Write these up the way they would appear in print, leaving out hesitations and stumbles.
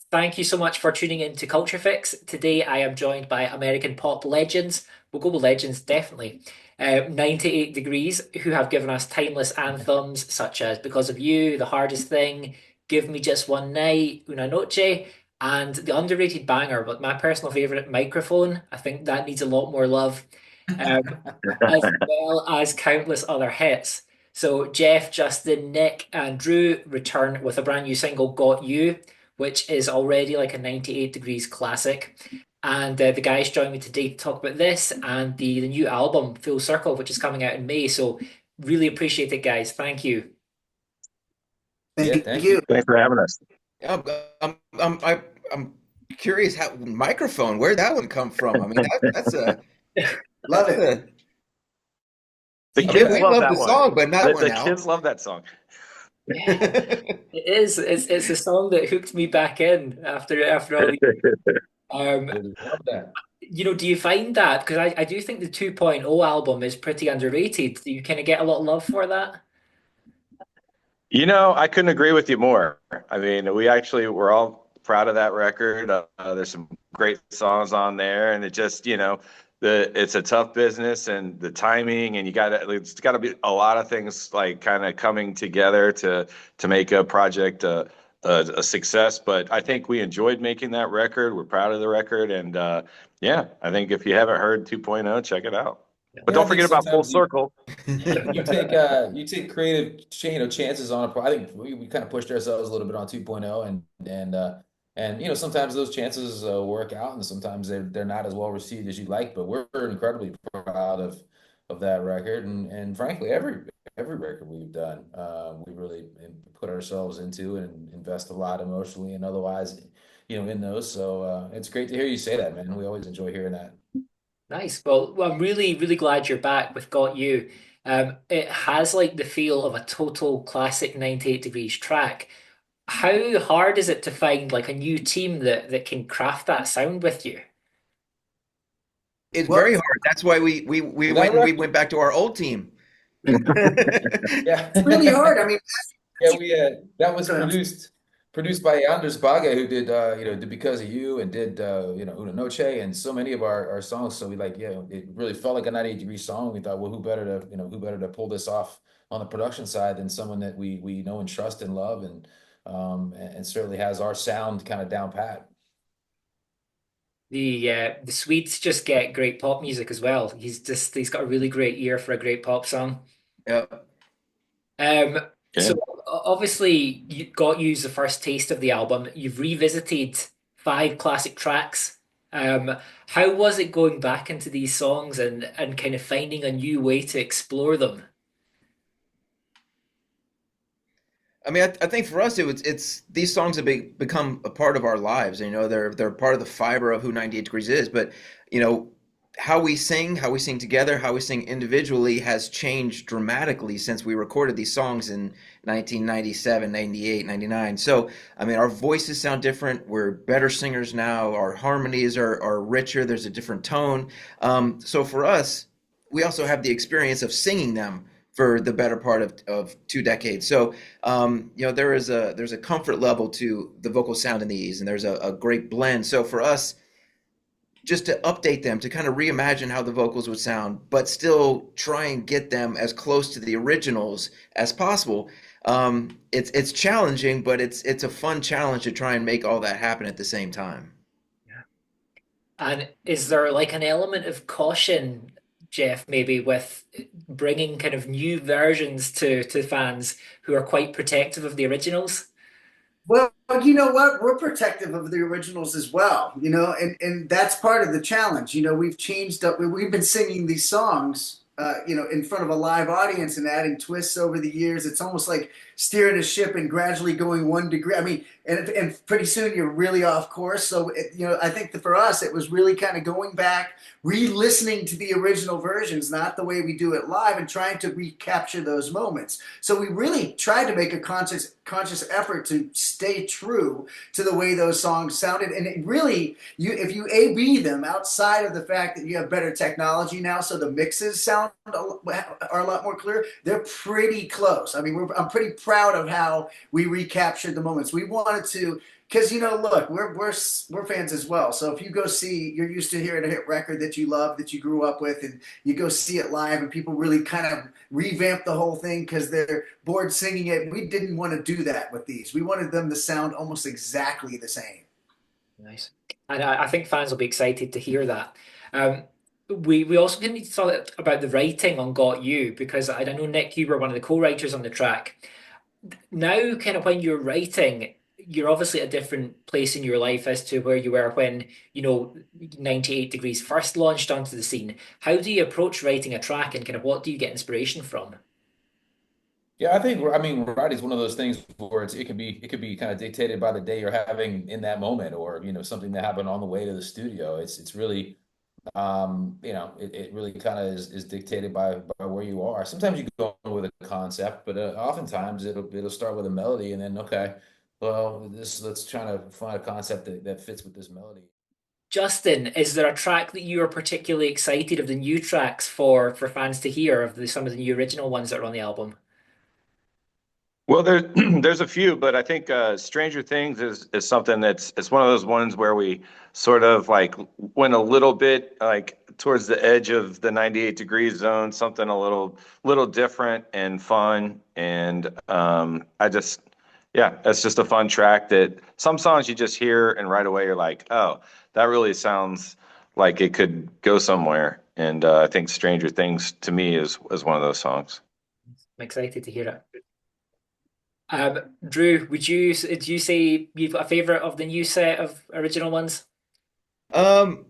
Thank you so much for tuning in to Culture Fix. Today I am joined by American pop legends, well, global legends definitely, 98 Degrees, who have given us timeless anthems such as Because of You, The Hardest Thing, Give Me Just One Night, Una Noche, and the underrated banger, but my personal favourite, Microphone. I think that needs a lot more love, um, as well as countless other hits. So Jeff, Justin, Nick, and Drew return with a brand new single, Got You, which is already like a 98 Degrees classic. And the guys joined me today to talk about this and the new album, Full Circle, which is coming out in May. So really appreciate it, guys. Thank you. Yeah, Thank thank you. you. Thanks for having us. I'm, I'm curious how microphone, where'd that one come from? I mean, that's a Love that's it. a. The I mean, kids we love love that the one. song, but that The, one the now. kids love that song. Yeah, it is. It's a song that hooked me back in after all the I um love that. do you find that? Because I do think the 2.0 album is pretty underrated. Do you kind of get a lot of love for that? I couldn't agree with you more. I mean, we're all proud of that record. There's some great songs on there, and it's a tough business, and the timing, and it's got to be a lot of things like kind of coming together to make a project a success. But I think we enjoyed making that record. We're proud of the record, and yeah, I think if you haven't heard 2.0, check it out. But Yeah, I don't think forget about Full sometimes you Circle. you take creative chances on I think we kind of pushed ourselves a little bit on 2.0 and sometimes those chances work out and sometimes they're not as well received as you'd like, but we're incredibly proud of that record and frankly every record we've done we really put ourselves into and invest a lot emotionally and otherwise in those. So it's great to hear you say that, man. We always enjoy hearing that. Nice. Well, I'm really, really glad you're back with Got You. It has like the feel of a total classic 98 Degrees track. How hard is it to find like a new team that can craft that sound with you? It's Well, very hard. That's why we that went record, back to our old team. yeah. It's really hard. I mean, Yeah, we that was go ahead. produced by Anders Bagge, who did Because of You and did Una Noche and so many of our songs. So we it really felt like a 98 degree song. We thought, well, who better to pull this off on the production side than someone that we know and trust and love and certainly has our sound kind of down pat. The Swedes just get great pop music as well. He's got a really great ear for a great pop song. Yeah. Um, Yeah. so obviously you got you the first taste of the album. You've revisited five classic tracks. How was it going back into these songs and kind of finding a new way to explore them? I mean, I think for us, it's these songs have become a part of our lives. They're part of the fiber of who 98 Degrees is. But you know, how we sing together, how we sing individually has changed dramatically since we recorded these songs in 1997, 98, 99. So, I mean, our voices sound different. We're better singers now. Our harmonies are richer. There's a different tone. So for us, we also have the experience of singing them for the better part of 2 decades. So there's a comfort level to the vocal sound in these, and there's a great blend. So for us, just to update them, to kind of reimagine how the vocals would sound, but still try and get them as close to the originals as possible. It's challenging, but it's a fun challenge to try and make all that happen at the same time. And is there like an element of caution, Jeff, maybe with bringing kind of new versions to fans who are quite protective of the originals? Well, you know what? We're protective of the originals as well, and that's part of the challenge. We've changed up, we've been singing these songs, in front of a live audience and adding twists over the years. It's almost like steering a ship and gradually going 1 degree. I mean, and pretty soon you're really off course. So, I think that for us, it was really kind of going back, re-listening to the original versions, not the way we do it live, and trying to recapture those moments. So we really tried to make a conscious effort to stay true to the way those songs sounded. And it really, if you A/B them outside of the fact that you have better technology now, so the mixes are a lot more clear, they're pretty close. I mean, I'm pretty proud of how we recaptured the moments. We wanted to Because look, we're fans as well. So if you go see, you're used to hearing a hit record that you love, that you grew up with, and you go see it live, and people really kind of revamp the whole thing because they're bored singing it. We didn't want to do that with these. We wanted them to sound almost exactly the same. Nice. And I think fans will be excited to hear that. Um, we also need to talk about the writing on Got You, because I know, Nick, you were one of the co-writers on the track. Now, kind of when you're writing, you're obviously at a different place in your life as to where you were when, 98 Degrees first launched onto the scene. How do you approach writing a track, and kind of what do you get inspiration from? Yeah, I mean, writing is one of those things where it could be kind of dictated by the day you're having in that moment, or something that happened on the way to the studio. It's really it really kind of is dictated by where you are. Sometimes you go in with a concept, but oftentimes it'll start with a melody, and then okay, well, let's try to find a concept that fits with this melody. Justin, is there a track that you are particularly excited of the new tracks for fans to hear, of some of the new original ones that are on the album? Well, there's there's a few, but I think Stranger Things is something it's one of those ones where we sort of like went a little bit like towards the edge of the 98 degree zone, something a little different and fun. And I just yeah, it's just a fun track that some songs you just hear and right away you're like, oh, that really sounds like it could go somewhere. And I think Stranger Things to me is one of those songs. I'm excited to hear it. Drew, do you say you've got a favorite of the new set of original ones? Um,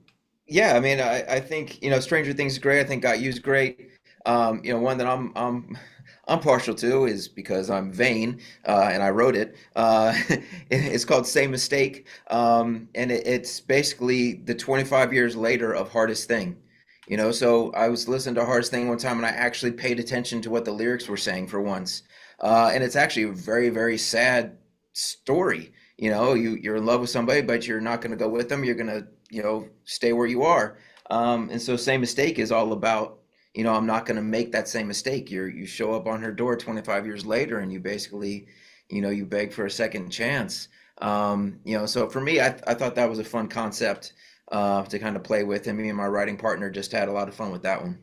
yeah, I mean, I think Stranger Things is great. I think Got You's great. One that I'm partial to is because I'm vain, and I wrote it. It's called "Same Mistake," and it's basically the 25 years later of Hardest Thing. So I was listening to Hardest Thing one time, and I actually paid attention to what the lyrics were saying for once. And it's actually a very, very sad story. You're in love with somebody, but you're not going to go with them. You're going to, stay where you are. And so Same Mistake is all about, I'm not going to make that same mistake. You show up on her door 25 years later, and you basically, you beg for a second chance. So for me, I thought that was a fun concept to kind of play with. And me and my writing partner just had a lot of fun with that one.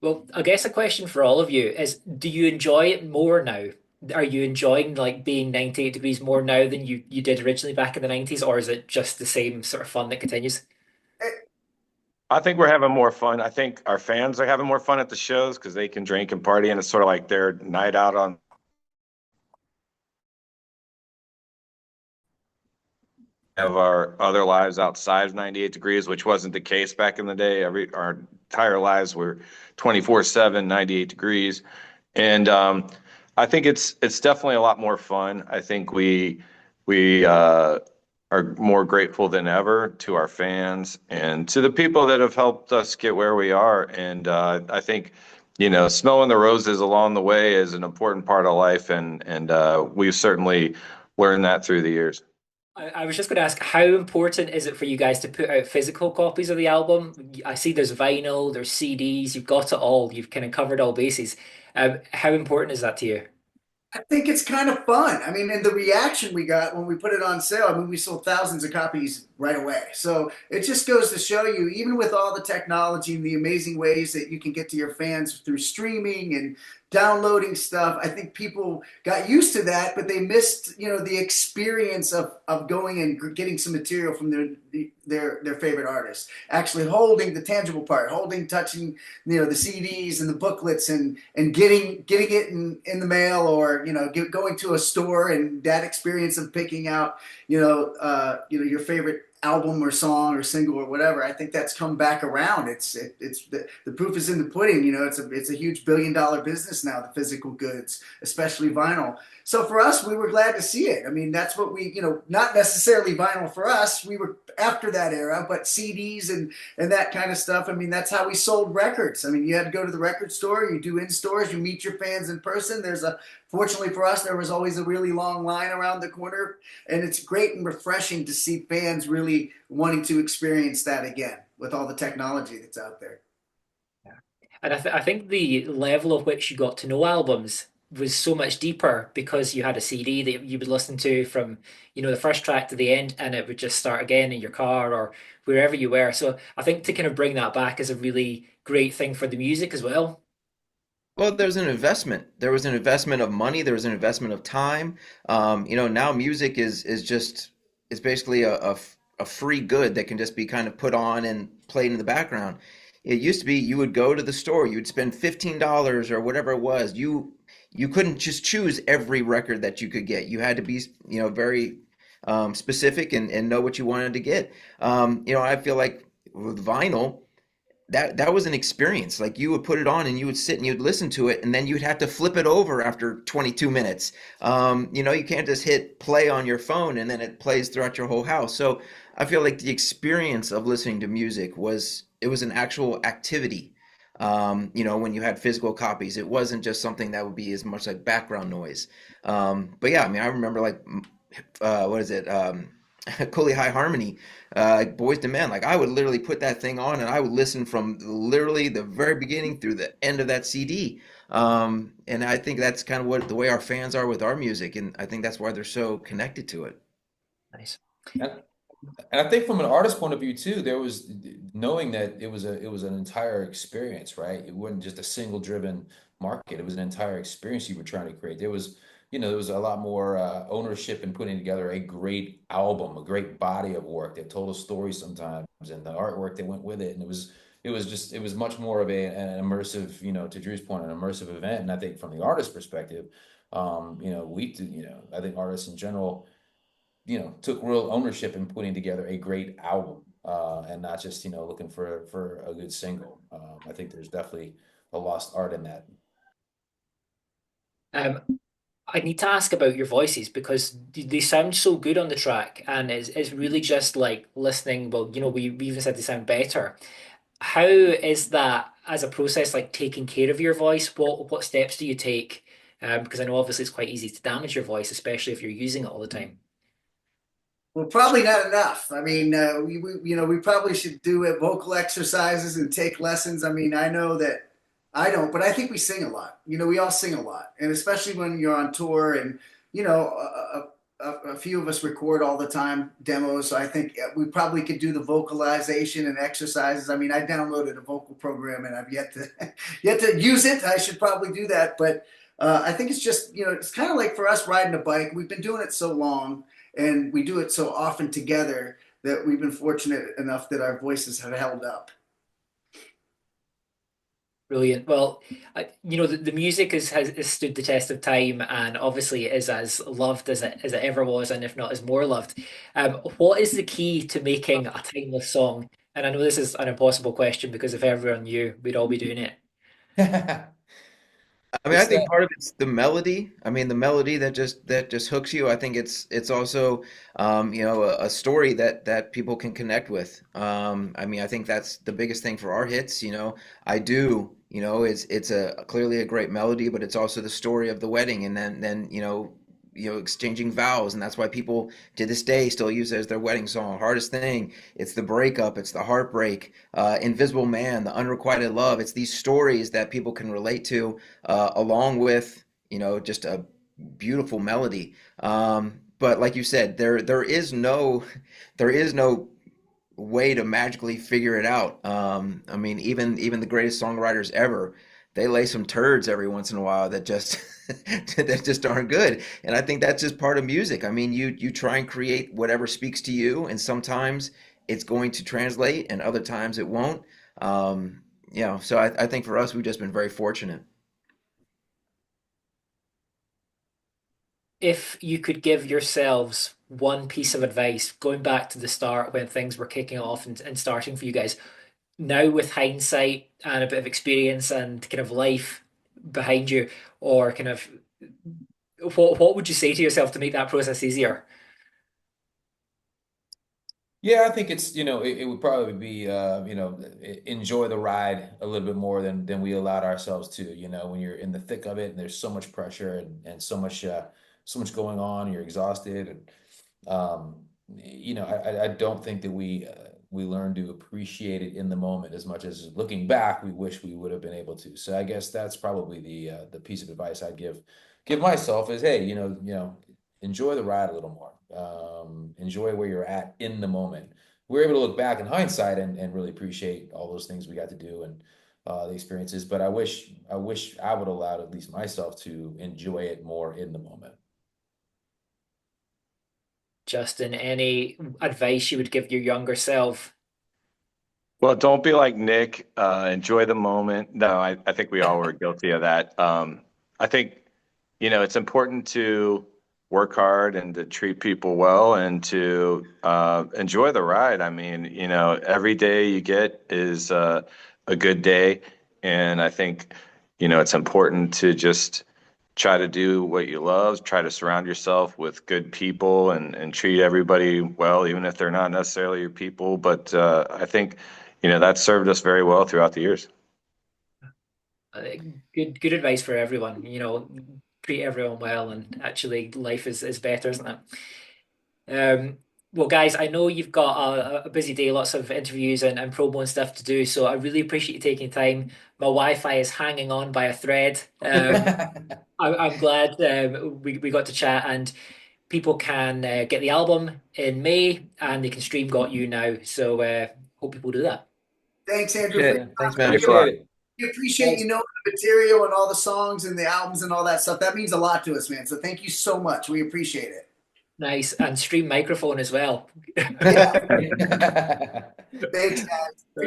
Well, I guess a question for all of you is, do you enjoy it more now? Are you enjoying like being 98 degrees more now than you did originally back in the 90s, or is it just the same sort of fun that continues? I think we're having more fun. I think our fans are having more fun at the shows because they can drink and party, and it's sort of like their night out on of our other lives outside of 98 degrees, which wasn't the case back in the day. Our entire lives were 24/7, 98 degrees. And I think it's definitely a lot more fun. I think we are more grateful than ever to our fans and to the people that have helped us get where we are. And I think, smelling the roses along the way is an important part of life, and we've certainly learned that through the years. I was just going to ask, how important is it for you guys to put out physical copies of the album? I see there's vinyl, there's CDs, you've got it all, you've kind of covered all bases. How important is that to you? I think it's kind of fun. I mean, and the reaction we got when we put it on sale, I mean, we sold thousands of copies right away. So it just goes to show you, even with all the technology and the amazing ways that you can get to your fans through streaming and downloading stuff, I think people got used to that, but they missed, the experience of going and getting some material from their favorite artists, actually holding the tangible part, touching, the CDs and the booklets, and getting it in the mail, or going to a store, and that experience of picking out your favorite album or song or single or whatever. I think that's come back around. It's the proof is in the pudding. It's a huge billion-dollar business now, the physical goods, especially vinyl. So for us, we were glad to see it. I mean, that's what we, not necessarily vinyl for us. We were after that era, but CDs and that kind of stuff. I mean, that's how we sold records. I mean, you had to go to the record store, you do in stores, you meet your fans in person. Fortunately for us, there was always a really long line around the corner, and it's great and refreshing to see fans really wanting to experience that again with all the technology that's out there. Yeah. And I think the level of which you got to know albums was so much deeper because you had a CD that you would listen to from, the first track to the end, and it would just start again in your car or wherever you were. So I think to kind of bring that back is a really great thing for the music as well. Well, there's an investment. There was an investment of money. There was an investment of time. Now music is just it's basically a free good that can just be kind of put on and played in the background. It used to be you would go to the store, you'd spend $15 or whatever it was. You couldn't just choose every record that you could get. You had to be, very specific and know what you wanted to get. I feel like with vinyl that was an experience. Like you would put it on and you would sit and you'd listen to it, and then you'd have to flip it over after 22 minutes. You can't just hit play on your phone and then it plays throughout your whole house. So I feel like the experience of listening to music was an actual activity. When you had physical copies, it wasn't just something that would be as much like background noise. But yeah, I mean, I remember like what is it? Cooley High Harmony, like Boys to Men. Like I would literally put that thing on and I would listen from literally the very beginning through the end of that CD. And I think that's kind of what the way our fans are with our music, and I think that's why they're so connected to it. Nice. And, and I think from an artist point of view too, there was knowing that it was an entire experience, right? It wasn't just a single driven market. It was an entire experience you were trying to create. There was a lot more ownership in putting together a great album, a great body of work that told a story sometimes, and the artwork that went with it. And it was much more of an immersive, to Drew's point, an immersive event. And I think from the artist perspective, I think artists in general, took real ownership in putting together a great album, and not just, looking for a good single. I think there's definitely a lost art in that. Um, I need to ask about your voices because they sound so good on the track, and it's really just like listening. Well, we even said they sound better. How is that as a process, like taking care of your voice? What steps do you take? Because I know obviously it's quite easy to damage your voice, especially if you're using it all the time. Well, probably not enough. I mean, we probably should do vocal exercises and take lessons. I mean, I know that I don't, but I think we sing a lot. We all sing a lot, and especially when you're on tour, and a few of us record all the time demos. So I think we probably could do the vocalization and exercises. I mean, I downloaded a vocal program, and I've yet to yet to use it. I should probably do that, but I think it's just it's kind of like for us riding a bike. We've been doing it so long and we do it so often together that we've been fortunate enough that our voices have held up. Brilliant. Well, the music has stood the test of time, and obviously it is as loved as it ever was, and if not, is more loved. What is the key to making a timeless song? And I know this is an impossible question because if everyone knew, we'd all be doing it. I mean, I It's think that. part of it's the melody. I mean, the melody that just hooks you. I think it's also a story that people can connect with. I mean, I think that's the biggest thing for our hits. I do. It's a clearly a great melody, but it's also the story of the wedding, and then exchanging vows, and that's why people to this day still use it as their wedding song. Hardest thing, it's the breakup, it's the heartbreak, Invisible Man, the unrequited love. It's these stories that people can relate to, along with just a beautiful melody. But like you said, there is no way to magically figure it out. I mean, even the greatest songwriters ever, they lay some turds every once in a while that just that just aren't good. And I think that's just part of music. I mean, you try and create whatever speaks to you, and sometimes it's going to translate, and other times it won't. So I think for us, we've just been very fortunate. If you could give yourselves one piece of advice, going back to the start when things were kicking off and starting for you guys, now with hindsight and a bit of experience and kind of life behind you, or kind of what would you say to yourself to make that process easier? Yeah, I think it would probably be enjoy the ride a little bit more than we allowed ourselves to. When you're in the thick of it and there's so much pressure and so much going on, and you're exhausted, and I don't think that we we learn to appreciate it in the moment as much as looking back, we wish we would have been able to. So I guess that's probably the piece of advice I'd give myself is, hey, enjoy the ride a little more. Enjoy where you're at in the moment. We're able to look back in hindsight and really appreciate all those things we got to do and the experiences. But I wish I would allow at least myself to enjoy it more in the moment. Justin, any advice you would give your younger self? Well, don't be like Nick. Enjoy the moment. No, I think we all were guilty of that. I think, it's important to work hard and to treat people well and to enjoy the ride. I mean, every day you get is a good day. And I think, it's important to just try to do what you love, try to surround yourself with good people and treat everybody well, even if they're not necessarily your people. But I think, that served us very well throughout the years. Good advice for everyone. Treat everyone well, and actually life is better, isn't it? Well, guys, I know you've got a busy day, lots of interviews and promo and stuff to do, so I really appreciate you taking time. My Wi-Fi is hanging on by a thread. I'm glad we got to chat, and people can get the album in May, and they can stream Got You now. So hope people do that. Thanks, Andrew. Yeah, thanks, man. Appreciate it. We appreciate the material and all the songs and the albums and all that stuff. That means a lot to us, man. So thank you so much. We appreciate it. Nice, and stream microphone as well. Thanks, guys.